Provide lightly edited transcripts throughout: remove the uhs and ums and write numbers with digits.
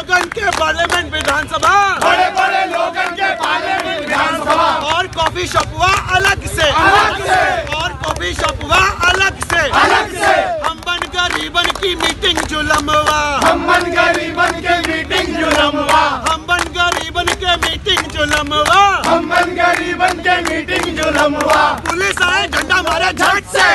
लोगन के पार्लियामेंट विधानसभा, बड़े बड़े लोगन के पार्लियामेंट विधानसभा, और कॉफी शॉपवा अलग से, और कॉफी शॉपवा अलग से। हम बन गरीबन की मीटिंग जुलमवा, हम बन गरीबन के मीटिंग जुलमवा, हम बन गरीबन के मीटिंग जुलमवा, हम बन गरीबन के मीटिंग जुलमवा। पुलिस आए झंडा मारे झट से।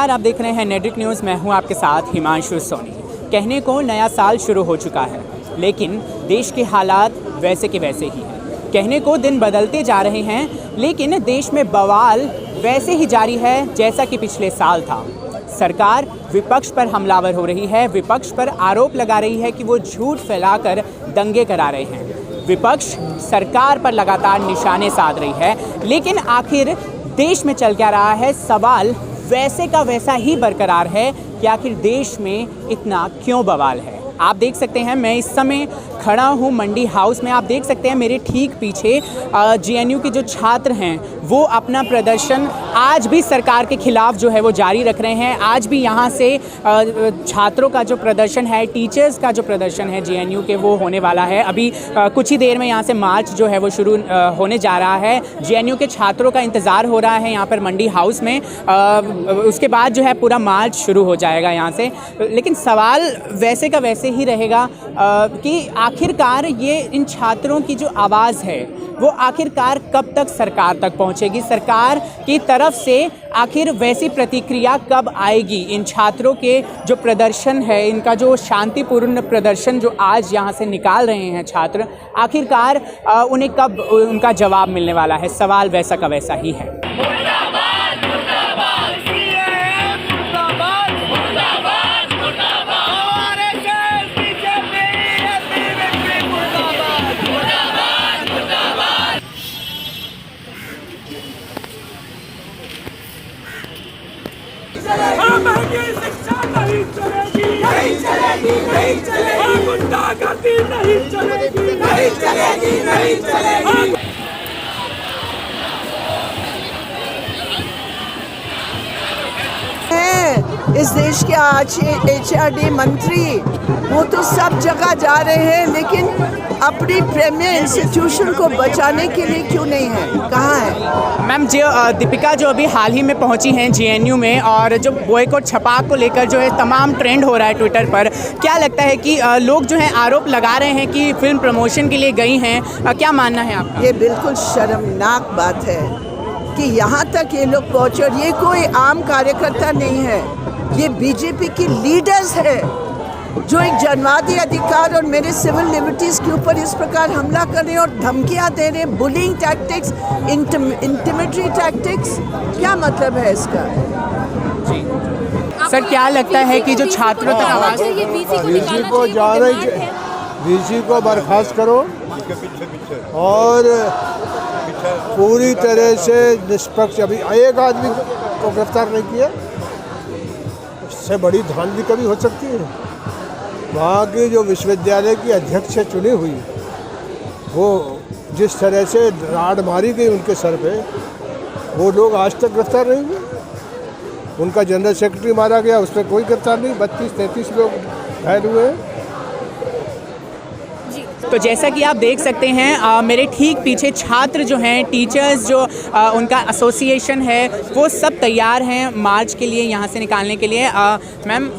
आप देख रहे हैं नेटिक न्यूज़। मैं हूं आपके साथ हिमांशु सोनी। कहने को नया साल शुरू हो चुका है, लेकिन देश के हालात वैसे के वैसे ही हैं। कहने को दिन बदलते जा रहे हैं, लेकिन देश में बवाल वैसे ही जारी है जैसा कि पिछले साल था। सरकार विपक्ष पर हमलावर हो रही है, विपक्ष पर आरोप लगा रही है कि वो झूठ फैलाकर दंगे करा रहे हैं। विपक्ष सरकार पर लगातार निशाने साध रही है, लेकिन आखिर देश में चल क्या रहा है, सवाल वैसे का वैसा ही बरकरार है कि आखिर देश में इतना क्यों बवाल है। आप देख सकते हैं मैं इस समय खड़ा हूँ मंडी हाउस में। आप देख सकते हैं मेरे ठीक पीछे जेएनयू के जो छात्र हैं वो अपना प्रदर्शन आज भी सरकार के खिलाफ जो है वो जारी रख रहे हैं। आज भी यहाँ से छात्रों का जो प्रदर्शन है, टीचर्स का जो प्रदर्शन है जेएनयू के, वो होने वाला है। अभी कुछ ही देर में यहाँ से मार्च जो है वो शुरू होने जा रहा है। जेएनयू के छात्रों का इंतज़ार हो रहा है यहाँ पर मंडी हाउस में। उसके बाद जो है पूरा मार्च शुरू हो जाएगा यहाँ से। लेकिन सवाल वैसे का वैसे ही रहेगा कि आखिरकार ये इन छात्रों की जो आवाज़ है वो आखिरकार कब तक सरकार तक पहुंचेगी, सरकार की तरफ से आखिर वैसी प्रतिक्रिया कब आएगी। इन छात्रों के जो प्रदर्शन है, इनका जो शांतिपूर्ण प्रदर्शन जो आज यहाँ से निकाल रहे हैं छात्र, आखिरकार उन्हें कब उनका जवाब मिलने वाला है। सवाल वैसा का वैसा ही है। महंगी शिक्षा नहीं चलेगी, नहीं चलेगी, नहीं चलेगी। गुंडागर्दी नहीं चलेगी, नहीं चलेगी, नहीं चलेगी। इस देश के आज HRD मंत्री वो तो सब जगह जा रहे हैं, लेकिन अपनी प्रीमियर इंस्टीट्यूशन को बचाने के लिए क्यों नहीं है, कहाँ है? मैम जो दीपिका जो अभी हाल ही में पहुंची हैं जेएनयू में, और जो बॉयकॉट छपाक को लेकर जो है तमाम ट्रेंड हो रहा है ट्विटर पर, क्या लगता है कि लोग जो है आरोप लगा रहे हैं कि फिल्म प्रमोशन के लिए गई हैं, क्या मानना है आपका? ये बिल्कुल शर्मनाक बात है कि यहाँ तक ये लोग पहुँचे, और ये कोई आम कार्यकर्ता नहीं है, ये बीजेपी की लीडर्स है जो एक जनवादी अधिकार और मेरे सिविल लिबर्टीज़ के ऊपर इस प्रकार हमला कर रहे हैं और धमकियां दे रहे हैं, बुलिंग टैक्टिक्स, इंटिमिडेटरी टैक्टिक्स। क्या मतलब है इसका? सर क्या लगता है कि जो छात्रों तक आवाज़ वीसी को जा रही, वीसी को बर्खास्त करो और पूरी तरह से निष्पक्ष, अभी एक आदमी को गिरफ्तार नहीं किया, इससे बड़ी धांधली कभी हो सकती है? वहाँ की जो विश्वविद्यालय की अध्यक्ष चुनी हुई, वो जिस तरह से राड मारी गई उनके सर पे, वो लोग आज तक गिरफ्तार नहीं हुए। उनका जनरल सेक्रेटरी मारा गया, उस पर कोई गिरफ्तार नहीं, 32-33 लोग घायल हुए हैं। तो जैसा कि आप देख सकते हैं मेरे ठीक पीछे छात्र जो हैं, टीचर्स जो उनका एसोसिएशन है, वो सब तैयार हैं मार्च के लिए, यहाँ से निकालने के लिए। मैम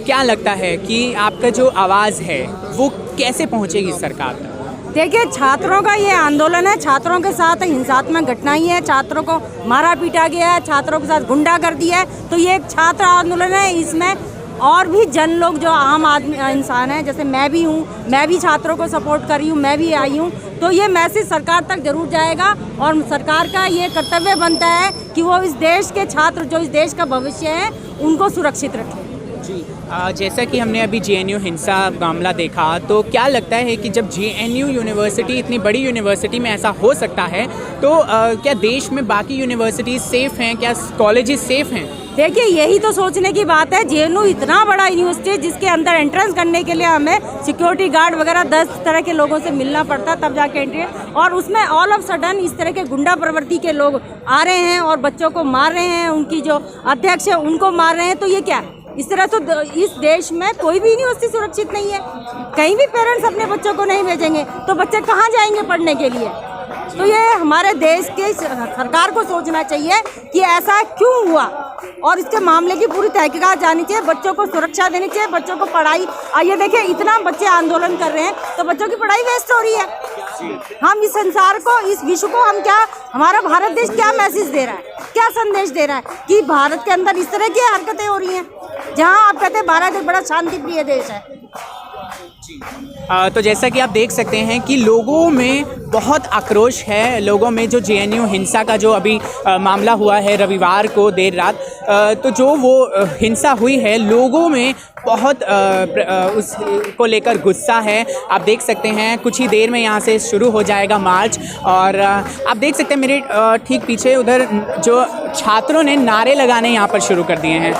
क्या लगता है कि आपका जो आवाज़ है वो कैसे पहुँचेगी सरकार तक? देखिए, छात्रों का ये आंदोलन है, छात्रों के साथ हिंसात्मक घटनाएं है, छात्रों को मारा पीटा गया है, छात्रों के साथ गुंडागर्दी है। तो ये एक छात्र आंदोलन है, इसमें और भी जन लोग जो आम आदमी इंसान हैं, जैसे मैं भी हूँ, मैं भी छात्रों को सपोर्ट कर रही हूँ, मैं भी आई हूँ। तो ये मैसेज सरकार तक जरूर जाएगा और सरकार का ये कर्तव्य बनता है कि वो इस देश के छात्र, जो इस देश का भविष्य है, उनको सुरक्षित रखें। जी जैसा कि हमने अभी जेएनयू हिंसा मामला देखा, तो क्या लगता है कि जब जेएनयू यूनिवर्सिटी इतनी बड़ी यूनिवर्सिटी में ऐसा हो सकता है, तो क्या देश में बाकी यूनिवर्सिटीज़ सेफ़ हैं, क्या कॉलेजेस सेफ़ हैं? देखिए, यही तो सोचने की बात है। जेएनयू इतना बड़ा यूनिवर्सिटी है जिसके अंदर एंट्रेंस करने के लिए हमें सिक्योरिटी गार्ड वगैरह 10 तरह के लोगों से मिलना पड़ता तब जाके एंट्री, और उसमें ऑल ऑफ सडन इस तरह के गुंडा प्रवृत्ति के लोग आ रहे हैं और बच्चों को मार रहे हैं, उनकी जो अध्यक्ष है उनको मार रहे हैं। तो ये क्या है? इस तरह तो इस देश में कोई भी यूनिवर्सिटी सुरक्षित नहीं है। कहीं भी पेरेंट्स अपने बच्चों को नहीं भेजेंगे तो बच्चे कहाँ जाएंगे पढ़ने के लिए? तो ये हमारे देश के सरकार को सोचना चाहिए कि ऐसा क्यों हुआ, और इसके मामले की पूरी तहकीकात जानी चाहिए। बच्चों को सुरक्षा देनी चाहिए, बच्चों को पढ़ाई। ये देखिए, इतना बच्चे आंदोलन कर रहे हैं तो बच्चों की पढ़ाई वेस्ट हो रही है। हम इस संसार को, इस विश्व को हम क्या, हमारा भारत देश क्या मैसेज दे रहा है, क्या संदेश दे रहा है कि भारत के अंदर इस तरह की हरकतें हो रही हैं, जहाँ आप कहते हैं भारत एक बड़ा शांति प्रिय देश है। तो जैसा कि आप देख सकते हैं कि लोगों में बहुत आक्रोश है, लोगों में जो जेएनयू हिंसा का जो अभी मामला हुआ है रविवार को देर रात, तो जो वो हिंसा हुई है, लोगों में बहुत उसको लेकर गुस्सा है। आप देख सकते हैं कुछ ही देर में यहाँ से शुरू हो जाएगा मार्च, और आप देख सकते हैं मेरे ठीक पीछे उधर जो छात्रों ने नारे लगाने यहाँ पर शुरू कर दिए हैं।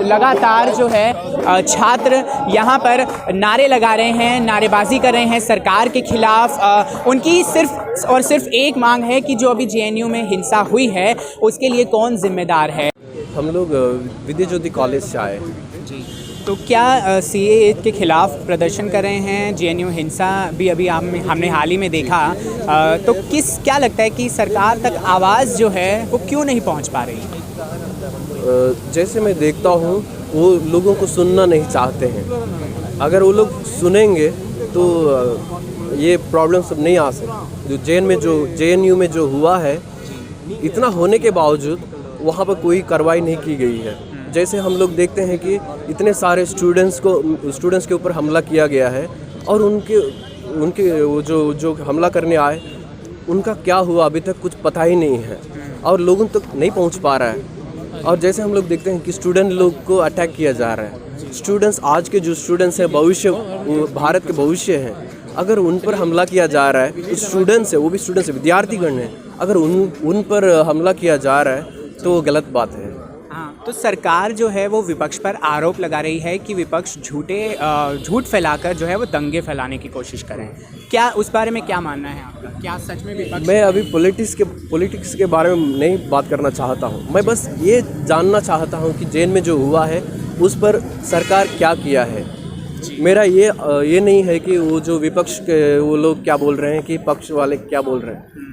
लगातार जो है छात्र यहाँ पर नारे लगा रहे हैं, नारेबाजी कर रहे हैं सरकार के खिलाफ। उनकी सिर्फ और सिर्फ एक मांग है कि जो अभी जेएनयू में हिंसा हुई है उसके लिए कौन जिम्मेदार है। हम लोग विद्या ज्योति कॉलेज से आए जी, तो क्या सीएए के खिलाफ प्रदर्शन कर रहे हैं? जेएनयू हिंसा भी अभी हमने हाल ही में देखा, तो क्या लगता है कि सरकार तक आवाज़ जो है वो क्यों नहीं पहुंच पा रही? जैसे मैं देखता हूँ वो लोगों को सुनना नहीं चाहते हैं। अगर वो लोग सुनेंगे तो ये प्रॉब्लम सब नहीं आ सकती। जो जेएनयू में जो हुआ है, इतना होने के बावजूद वहाँ पर कोई कार्रवाई नहीं की गई है। जैसे हम लोग देखते हैं कि इतने सारे स्टूडेंट्स के ऊपर हमला किया गया है, और उनके वो जो हमला करने आए उनका क्या हुआ अभी तक कुछ पता ही नहीं है, और लोगों तक नहीं पहुंच पा रहा है। और जैसे हम लोग देखते हैं कि स्टूडेंट लोग को अटैक किया जा रहा है। स्टूडेंट्स, आज के जो स्टूडेंट्स हैं, भविष्य, भारत के भविष्य हैं, अगर उन पर हमला किया जा रहा है, स्टूडेंट्स है, वो भी स्टूडेंट्स विद्यार्थीगण हैं, अगर उन पर हमला किया जा रहा है तो वो गलत बात है। हाँ, तो सरकार जो है वो विपक्ष पर आरोप लगा रही है कि विपक्ष झूठ फैलाकर जो है वो दंगे फैलाने की कोशिश करें। क्या उस बारे में क्या मानना है आपका? क्या सच में विपक्ष? मैं अभी पॉलिटिक्स के बारे में नहीं बात करना चाहता हूँ। मैं बस ये जानना चाहता हूँ कि जेल में जो हुआ है उस पर सरकार क्या किया है। मेरा ये नहीं है कि वो जो विपक्ष के वो लोग क्या बोल रहे हैं कि पक्ष वाले क्या बोल रहे हैं।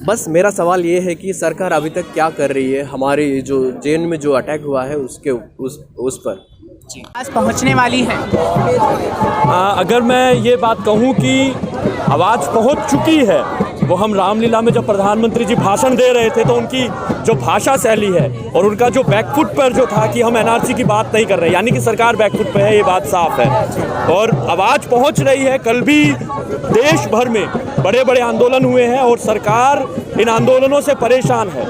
बस मेरा सवाल ये है कि सरकार अभी तक क्या कर रही है हमारी जो जेल में जो अटैक हुआ है उसके उस पर। आज पहुंचने वाली है। अगर मैं ये बात कहूँ कि आवाज़ पहुंच चुकी है, वो हम रामलीला में जब प्रधानमंत्री जी भाषण दे रहे थे तो उनकी जो भाषा शैली है और उनका जो बैकफुट पर जो था कि हम एनआरसी की बात नहीं कर रहे, यानी कि सरकार बैकफुट पे है, ये बात साफ है। और आवाज़ पहुंच रही है। कल भी देश भर में बड़े बड़े आंदोलन हुए हैं और सरकार इन आंदोलनों से परेशान है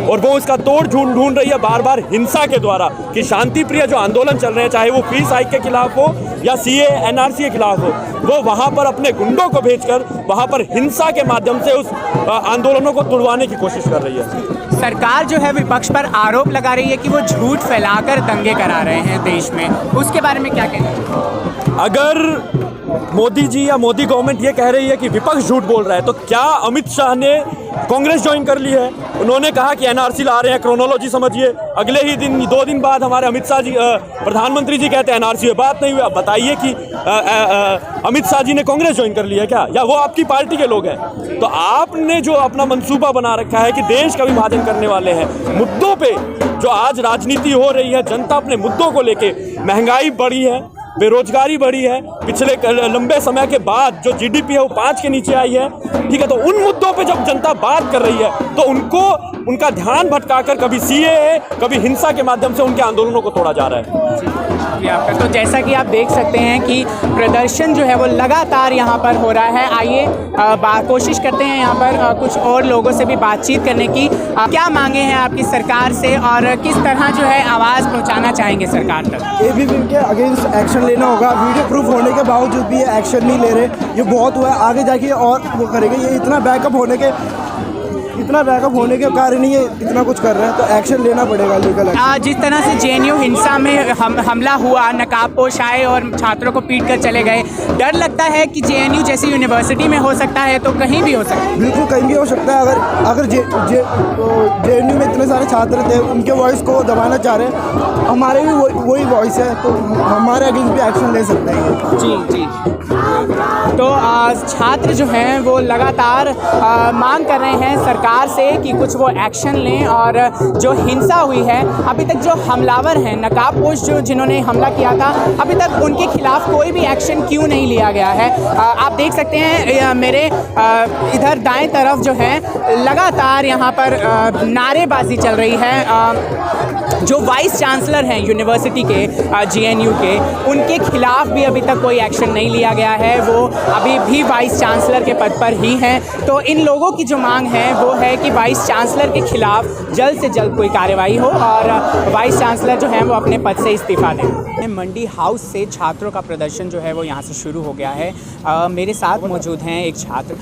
और वो इसका तोड़ ढूंढ रही है बार बार हिंसा के द्वारा कि शांति प्रिय जो आंदोलन चल रहे हैं, चाहे वो फीस हाइक के खिलाफ हो या सीए एनआरसी के खिलाफ हो, वो वहाँ पर अपने गुंडों को भेजकर वहाँ पर हिंसा के माध्यम से उस आंदोलनों को तुड़वाने की कोशिश कर रही है। सरकार जो है विपक्ष पर आरोप लगा रही है कि वो झूठ फैलाकर दंगे करा रहे हैं देश में, उसके बारे में क्या कहना है? अगर मोदी जी या मोदी गवर्नमेंट ये कह रही है कि विपक्ष झूठ बोल रहा है, तो क्या अमित शाह ने कांग्रेस ज्वाइन कर ली है? उन्होंने कहा कि एनआरसी ला रहे हैं, क्रोनोलॉजी समझिए, अगले ही दिन 2 दिन बाद हमारे अमित शाह जी प्रधानमंत्री जी कहते हैं एनआरसी में बात नहीं हुई। आप बताइए कि अमित शाह जी ने कांग्रेस ज्वाइन कर लिया क्या, या वो आपकी पार्टी के लोग हैं? तो आपने जो अपना मंसूबा बना रखा है कि देश का विभाजन करने वाले हैं, मुद्दों पे जो आज राजनीति हो रही है, जनता अपने मुद्दों को लेके, महंगाई बढ़ी है, बेरोजगारी बढ़ी है, पिछले लंबे समय के बाद जो जीडीपी है वो 5 के नीचे आई है, ठीक है। तो उन मुद्दों पे जब जनता बात कर रही है तो उनका ध्यान भटकाकर कभी सीएए, कभी हिंसा के माध्यम से उनके आंदोलनों को तोड़ा जा रहा है। आपका तो जैसा कि आप देख सकते हैं कि प्रदर्शन जो है वो लगातार यहाँ पर हो रहा है। आइए कोशिश करते हैं यहाँ पर कुछ और लोगों से भी बातचीत करने की। क्या मांगे हैं आपकी सरकार से और किस तरह जो है आवाज़ पहुँचाना चाहेंगे सरकार तक? एबीवी के अगेंस्ट एक्शन लेना होगा। वीडियो प्रूफ होने के बावजूद भी ये एक्शन नहीं ले रहे, ये बहुत हुआ है। आगे जाके और वो करेंगे। ये इतना बैकअप होने के कारण ही ये इतना कुछ कर रहे हैं, तो एक्शन लेना पड़ेगा लीगल एक्शन। जिस तरह से जेएनयू हिंसा में हमला हुआ, नकाबपोश आए और छात्रों को पीट कर चले गए, डर लगता है कि जेएनयू जैसी यूनिवर्सिटी में हो सकता है तो कहीं भी हो सकता है। बिल्कुल कहीं भी हो सकता है। अगर जेएनयू में इतने सारे छात्र थे, उनके वॉइस को दबाना चाह रहे हैं, हमारे भी वही वॉइस है, तो हमारे अगेंस्ट भी एक्शन ले सकते हैं। जी। तो छात्र जो हैं वो लगातार मांग कर रहे हैं सरकार से कि कुछ वो एक्शन लें और जो हिंसा हुई है, अभी तक जो हमलावर हैं, नकाबपोश जिन्होंने हमला किया था, अभी तक उनके खिलाफ कोई भी एक्शन क्यों नहीं लिया गया है। आप देख सकते हैं मेरे इधर दाएं तरफ जो है लगातार यहाँ पर नारेबाजी चल रही है। जो वाइस चांसलर हैं यूनिवर्सिटी के, जेएनयू के, उनके खिलाफ भी अभी तक कोई एक्शन नहीं लिया गया है। वो अभी भी वाइस चांसलर के पद पर ही हैं। तो इन लोगों की जो मांग है वो है कि वाइस चांसलर के खिलाफ जल्द से जल्द कोई कार्रवाई हो और वाइस चांसलर जो हैं वो अपने पद से इस्तीफा दें। मंडी हाउस से छात्रों का प्रदर्शन जो है वो यहाँ से शुरू हो गया है। मेरे साथ मौजूद हैं एक छात्र।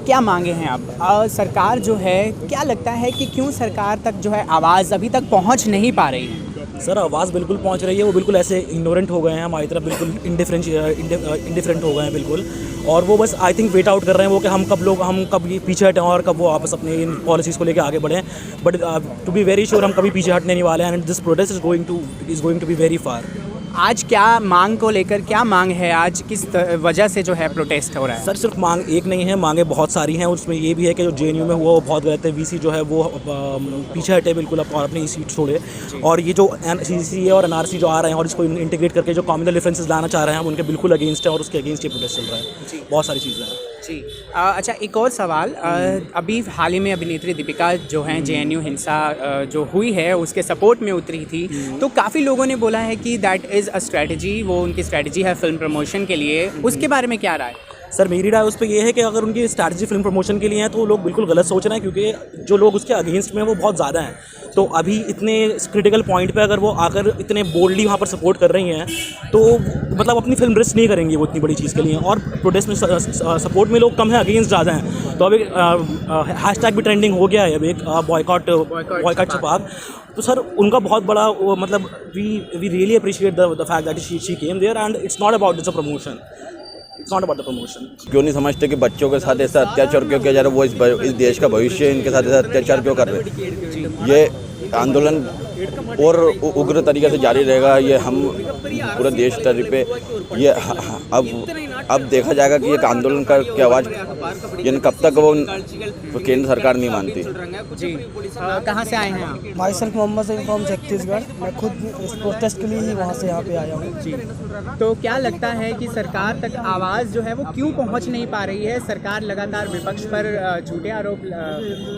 क्या मांगे हैं अब सरकार जो है, क्या लगता है कि क्यों सरकार तक जो है आवाज़ अभी तक पहुँच नहीं पा रही है? सर आवाज़ बिल्कुल पहुंच रही है, वो बिल्कुल ऐसे इग्नोरेंट हो गए हैं हमारी तरफ, बिल्कुल इंडिफरेंट हो गए हैं बिल्कुल। और वो बस आई थिंक वेट आउट कर रहे हैं वो कि हम कब ये पीछे हटें और कब वो वापस अपने इन पॉलिसीज़ को लेकर आगे बढ़ें। But to be very sure हम कभी पीछे हटने नहीं वाले हैं। And this protest is going to be very far. आज क्या मांग को लेकर क्या मांग है, आज किस वजह से जो है प्रोटेस्ट हो रहा है? सर सिर्फ मांग एक नहीं है, मांगें बहुत सारी हैं। उसमें ये भी है कि जो जेएनयू में हुआ वो बहुत गलत है। वीसी जो है वो पीछे हटे बिल्कुल और अपनी सीट छोड़े। और ये जो सीसीए और एनआरसी जो आ रहे हैं और इसको इंटीग्रेट करके जो कम्युनल डिफरेंसेस लाना चाह रहे हैं, हम उनके बिल्कुल अगेंस्ट है और उसके अगेंस्ट ये प्रोटेस्ट चल रहा है। बहुत सारी चीज़ें हैं जी। अच्छा, एक और सवाल। अभी हाल ही में अभिनेत्री दीपिका जो हैं जेएनयू हिंसा जो हुई है उसके सपोर्ट में उतरी थी, तो काफ़ी लोगों ने बोला है कि दैट इज़ अ स्ट्रेटजी, वो उनकी स्ट्रेटजी है फिल्म प्रमोशन के लिए। उसके बारे में क्या राय? सर मेरी राय उस पर यह है कि अगर उनकी स्ट्रैटेजी फिल्म प्रमोशन के लिए है तो लोग बिल्कुल गलत सोच रहे हैं, क्योंकि जो लोग उसके अगेंस्ट में वो बहुत ज़्यादा हैं। तो अभी इतने क्रिटिकल पॉइंट पे अगर वो आकर इतने बोल्डली वहाँ पर सपोर्ट कर रही हैं तो मतलब अपनी फिल्म रिस्क नहीं करेंगी वो इतनी बड़ी चीज़ के लिए। और प्रोटेस्ट में सपोर्ट में लोग कम हैं, अगेंस्ट ज़्यादा हैं। तो अभी हैशटैग भी ट्रेंडिंग हो गया है अभी एक बॉयकॉट छपाक। तो सर उनका बहुत बड़ा मतलब we really appreciate the fact that she came there and it's not about the promotion. It's not about the promotion. क्यों नहीं समझते कि बच्चों के साथ ऐसा अत्याचार क्यों किया जा रहा है? वो इस देश का भविष्य है, इनके साथ ऐसा अत्याचार क्यों कर रहे हैं? ये आंदोलन और उग्र तरीके से जारी रहेगा। ये हम पूरे देश स्तर पे ये अब देखा जाएगा कि एक आंदोलन का की आवाज़ यानी कब तक वो केंद्र सरकार नहीं मानती। जी। कहाँ से आए हैं आप? Myself Mohammed Saeed from Chhattisgarh. मैं खुद इस प्रोटेस्ट के लिए ही वहाँ से यहाँ पे आया हूँ। जी। तो क्या लगता है कि सरकार तक आवाज़ जो है वो क्यों पहुँच नहीं पा रही है? सरकार लगातार विपक्ष पर झूठे आरोप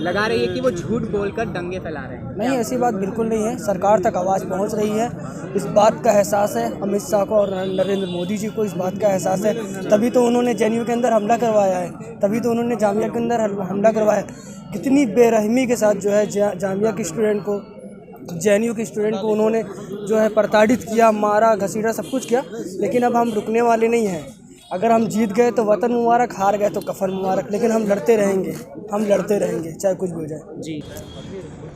लगा रही है कि वो झूठ बोलकर दंगे फैला रहे हैं। नहीं, ऐसी बात बिल्कुल नहीं है। सरकार तक आवाज़ पहुंच रही है। इस बात का एहसास है अमित शाह को और नरेंद्र मोदी जी को, इस बात का एहसास है। तभी तो उन्होंने जेएनयू के अंदर हमला करवाया है, तभी तो उन्होंने जामिया के अंदर हमला करवाया। कितनी बेरहमी के साथ जो है जामिया के स्टूडेंट को, जेएनयू के स्टूडेंट को उन्होंने जो है प्रताड़ित किया, मारा, घसीटा, सब कुछ किया। लेकिन अब हम रुकने वाले नहीं हैं। अगर हम जीत गए तो वतन मुबारक, हार गए तो कफन मुबारक। लेकिन हम लड़ते रहेंगे चाहे कुछ भी हो जाए। जी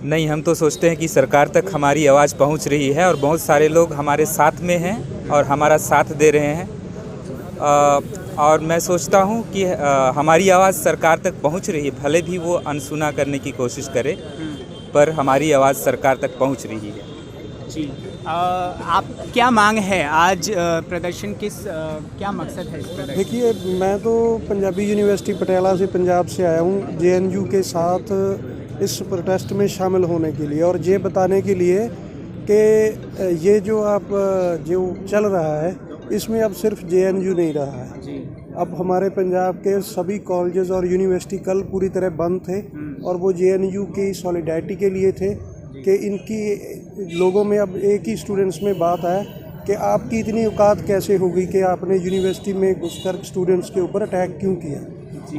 नहीं, हम तो सोचते हैं कि सरकार तक हमारी आवाज़ पहुंच रही है और बहुत सारे लोग हमारे साथ में हैं और हमारा साथ दे रहे हैं। और मैं सोचता हूं कि हमारी आवाज़ सरकार तक पहुंच रही है, भले भी वो अनसुना करने की कोशिश करे, पर हमारी आवाज़ सरकार तक पहुंच रही है। जी। आप क्या मांग है आज प्रदर्शन क्या मकसद है इस प्रदर्शन? देखिए, मैं तो पंजाबी यूनिवर्सिटी पटियाला से, पंजाब से आया हूँ जेएनयू के साथ इस प्रोटेस्ट में शामिल होने के लिए और ये बताने के लिए कि ये जो चल रहा है इसमें अब सिर्फ JNU नहीं रहा है। अब हमारे पंजाब के सभी कॉलेजेस और यूनिवर्सिटी कल पूरी तरह बंद थे और वो JNU की सॉलिडारिटी के लिए थे कि इनकी लोगों में अब एक ही स्टूडेंट्स में बात है कि आपकी इतनी औकात कैसे होगी कि आपने यूनिवर्सिटी में घुसकर स्टूडेंट्स के ऊपर अटैक क्यों किया।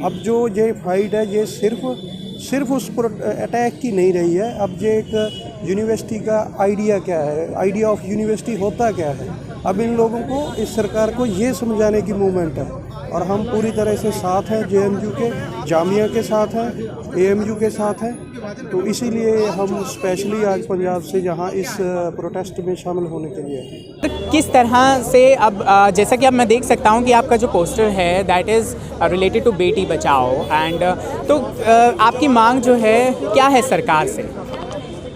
अब जो ये फाइट है ये सिर्फ उस पर अटैक की नहीं रही है। अब ये एक यूनिवर्सिटी का आइडिया क्या है, आइडिया ऑफ यूनिवर्सिटी होता क्या है। अब इन लोगों को, इस सरकार को ये समझाने की मूवमेंट है और हम पूरी तरह से साथ हैं, JNU के, जामिया के साथ हैं, AMU के साथ हैं। तो इसीलिए हम स्पेशली आज पंजाब से यहाँ इस प्रोटेस्ट में शामिल होने के लिए हैं। तो किस तरह से अब जैसा कि अब मैं देख सकता हूँ कि आपका जो पोस्टर है that is related to Beti Bachao and तो आपकी मांग जो है क्या है सरकार से?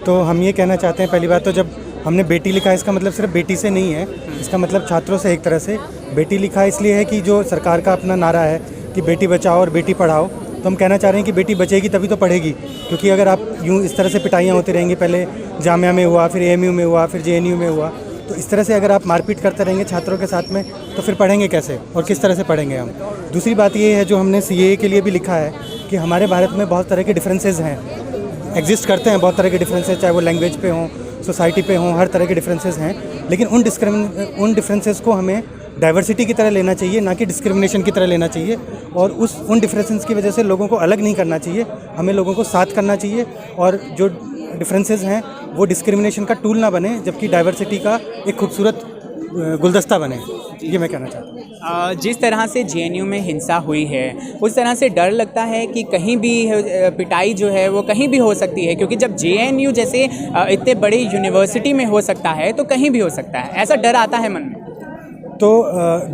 तो हम ये कहना चाहते हैं, पहली बात तो जब हमने बेटी लिखा है इसका मतलब सिर्फ बेटी से नहीं है, इसका मतलब छात्रों से एक तरह से। बेटी लिखा इसलिए है कि जो सरकार का अपना नारा है कि बेटी बचाओ और बेटी पढ़ाओ, तो हम कहना चाह रहे हैं कि बेटी बचेगी तभी तो पढ़ेगी। क्योंकि अगर आप यूँ इस तरह से पिटाइयाँ होती रहेंगी, पहले जामिया में हुआ, फिर AMU में हुआ, फिर JNU में हुआ, तो इस तरह से अगर आप मारपीट करते रहेंगे छात्रों के साथ में तो फिर पढ़ेंगे कैसे और किस तरह से पढ़ेंगे हम। दूसरी बात ये है जो हमने CAA के लिए भी लिखा है कि हमारे भारत में बहुत तरह के डिफरेंसेस हैं, एग्जिस्ट करते हैं बहुत तरह के डिफरेंसेस, चाहे वो लैंग्वेज पे हों, सोसाइटी पे हों, हर तरह के डिफरेंसेस हैं। लेकिन उन डिफरेंसेस को हमें डाइवर्सिटी की तरह लेना चाहिए, ना कि डिस्क्रिमिनेशन की तरह लेना चाहिए। और उन डिफरेंसेस की वजह से लोगों को अलग नहीं करना चाहिए, हमें लोगों को साथ करना चाहिए। और जो डिफरेंसेस हैं वो डिस्क्रिमिनेशन का टूल ना बने, जबकि डाइवर्सिटी का एक खूबसूरत गुलदस्ता बने। ये मैं कहना चाहता हूँ। जिस तरह से JNU में हिंसा हुई है उस तरह से डर लगता है कि कहीं भी पिटाई जो है वो कहीं भी हो सकती है, क्योंकि जब JNU जैसे इतने बड़े यूनिवर्सिटी में हो सकता है तो कहीं भी हो सकता है, ऐसा डर आता है मन में? तो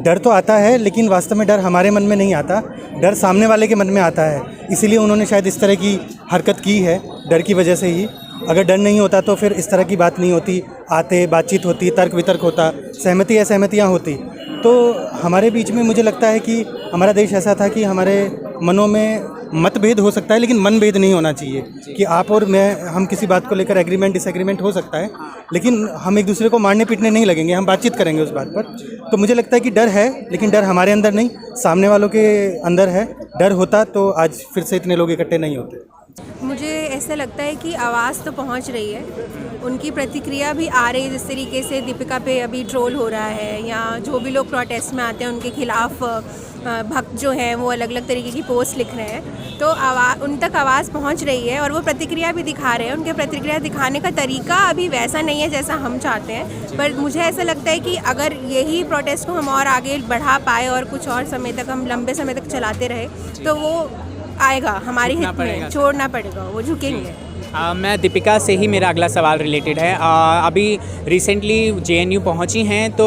डर तो आता है, लेकिन वास्तव में डर हमारे मन में नहीं आता, डर सामने वाले के मन में आता है। इसीलिए उन्होंने शायद इस तरह की हरकत की है, डर की वजह से ही। अगर डर नहीं होता तो फिर इस तरह की बात नहीं होती, आते बातचीत होती, तर्क वितर्क होता, सहमति असहमतियाँ होती। तो हमारे बीच में मुझे लगता है कि हमारा देश ऐसा था कि हमारे मनों में मतभेद हो सकता है लेकिन मनभेद नहीं होना चाहिए, कि आप और मैं, हम किसी बात को लेकर एग्रीमेंट डिसएग्रीमेंट हो सकता है लेकिन हम एक दूसरे को मारने पीटने नहीं लगेंगे, हम बातचीत करेंगे उस बात पर। तो मुझे लगता है कि डर है, लेकिन डर हमारे अंदर नहीं, सामने वालों के अंदर है। डर होता तो आज फिर से इतने लोग इकट्ठे नहीं होते। मुझे ऐसा लगता है कि आवाज़ तो पहुंच रही है, उनकी प्रतिक्रिया भी आ रही है। जिस तरीके से दीपिका पे अभी ट्रोल हो रहा है, या जो भी लोग प्रोटेस्ट में आते हैं उनके खिलाफ भक्त जो हैं वो अलग अलग तरीके की पोस्ट लिख रहे हैं, तो उन तक आवाज़ पहुंच रही है और वो प्रतिक्रिया भी दिखा रहे हैं। उनके प्रतिक्रिया दिखाने का तरीका अभी वैसा नहीं है जैसा हम चाहते हैं, पर मुझे ऐसा लगता है कि अगर यही प्रोटेस्ट को हम और आगे बढ़ा पाए और कुछ और समय तक, हम लंबे समय तक चलाते रहे, तो वो आएगा हमारी हित में, छोड़ना पड़ेगा, वो झुकेंगे। मैं दीपिका से ही, मेरा अगला सवाल रिलेटेड है। अभी रिसेंटली JNU पहुंची हैं तो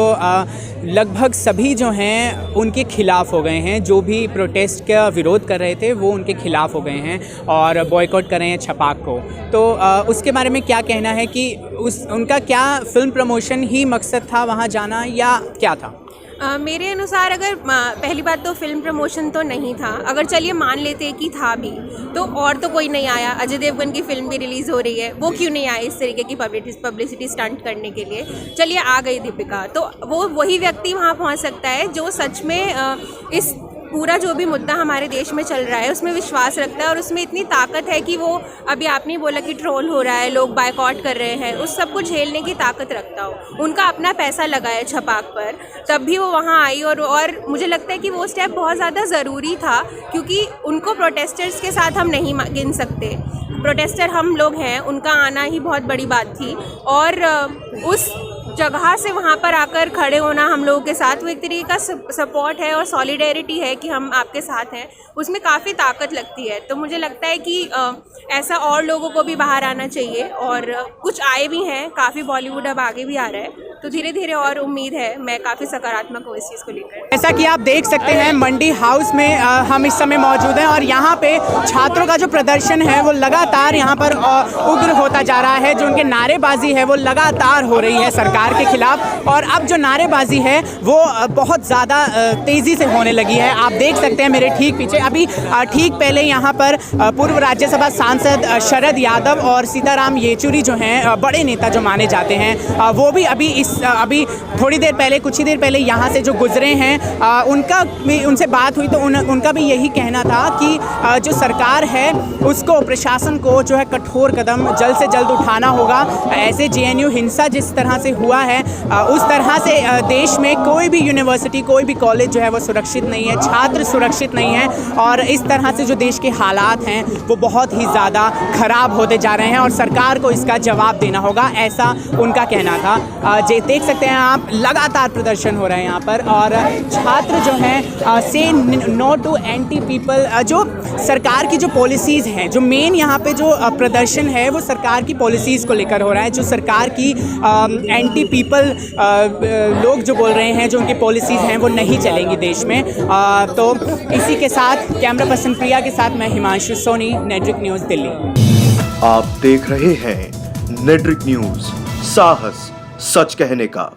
लगभग सभी जो हैं उनके खिलाफ हो गए हैं, जो भी प्रोटेस्ट का विरोध कर रहे थे वो उनके खिलाफ हो गए हैं और बॉयकॉट कर रहे हैं छपाक को। तो उसके बारे में क्या कहना है कि उनका क्या फिल्म प्रमोशन ही मकसद था वहाँ जाना या क्या था? मेरे अनुसार अगर पहली बात तो फिल्म प्रमोशन तो नहीं था, अगर चलिए मान लेते कि था भी, तो और तो कोई नहीं आया। अजय देवगन की फिल्म भी रिलीज़ हो रही है, वो क्यों नहीं आए इस तरीके की पब्लिसिटी स्टंट करने के लिए? चलिए आ गई दीपिका, तो वो वही व्यक्ति वहाँ पहुँच सकता है जो सच में इस पूरा जो भी मुद्दा हमारे देश में चल रहा है उसमें विश्वास रखता है और उसमें इतनी ताकत है कि वो, अभी आपने बोला कि ट्रोल हो रहा है, लोग बायकॉट कर रहे हैं, उस सब को झेलने की ताकत रखता हो। उनका अपना पैसा लगा है छपाक पर, तब भी वो वहाँ आई और मुझे लगता है कि वो स्टेप बहुत ज़्यादा ज़रूरी था, क्योंकि उनको प्रोटेस्टर्स के साथ हम नहीं गिन सकते। प्रोटेस्टर हम लोग हैं, उनका आना ही बहुत बड़ी बात थी और उस जगह से वहाँ पर आकर खड़े होना हम लोगों के साथ, वो एक तरीके का सपोर्ट है और सॉलिडेरिटी है कि हम आपके साथ हैं, उसमें काफ़ी ताकत लगती है। तो मुझे लगता है कि ऐसा और लोगों को भी बाहर आना चाहिए और कुछ आए भी हैं, काफ़ी बॉलीवुड अब आगे भी आ रहा है, तो धीरे धीरे और उम्मीद है। मैं काफ़ी सकारात्मक हूँ इस चीज़ को लेकर। जैसा कि आप देख सकते हैं मंडी हाउस में हम इस समय मौजूद हैं और यहाँ पे छात्रों का जो प्रदर्शन है वो लगातार यहाँ पर उग्र होता जा रहा है। जो उनके नारेबाजी है वो लगातार हो रही है सरकार के खिलाफ, और अब जो नारेबाजी है वो बहुत ज़्यादा तेज़ी से होने लगी है। आप देख सकते हैं मेरे ठीक पीछे, अभी ठीक पहले यहाँ पर पूर्व राज्यसभा सांसद शरद यादव और सीताराम येचुरी जो हैं बड़े नेता जो माने जाते हैं, वो भी अभी इस अभी थोड़ी देर पहले, कुछ ही देर पहले यहाँ से जो गुजरे हैं उनसे बात हुई तो उनका भी यही कहना था कि जो सरकार है उसको, प्रशासन को जो है कठोर कदम जल्द से जल्द उठाना होगा। ऐसे JNU हिंसा जिस तरह से हुआ है उस तरह से देश में कोई भी यूनिवर्सिटी, कोई भी कॉलेज जो है वो सुरक्षित नहीं है, छात्र सुरक्षित नहीं है और इस तरह से जो देश के हालात हैं वो बहुत ही ज़्यादा ख़राब होते जा रहे हैं और सरकार को इसका जवाब देना होगा, ऐसा उनका कहना था। देख सकते हैं आप, लगातार प्रदर्शन हो रहे हैं यहाँ पर और छात्र जो हैं से नो टू एंटी पीपल, जो सरकार की जो पॉलिसीज़ हैं, जो मेन यहाँ पे जो प्रदर्शन है वो सरकार की पॉलिसीज़ को लेकर हो रहा है। जो सरकार की एंटी पीपल लोग जो बोल रहे हैं, जो उनकी पॉलिसीज़ हैं वो नहीं चलेंगी देश में। तो इसी के साथ कैमरा पर्सन प्रिया के साथ मैं हिमांशु सोनी, नेट्रिक न्यूज़ दिल्ली। आप देख रहे हैं नेट्रिक न्यूज़, साहस सच कहने का।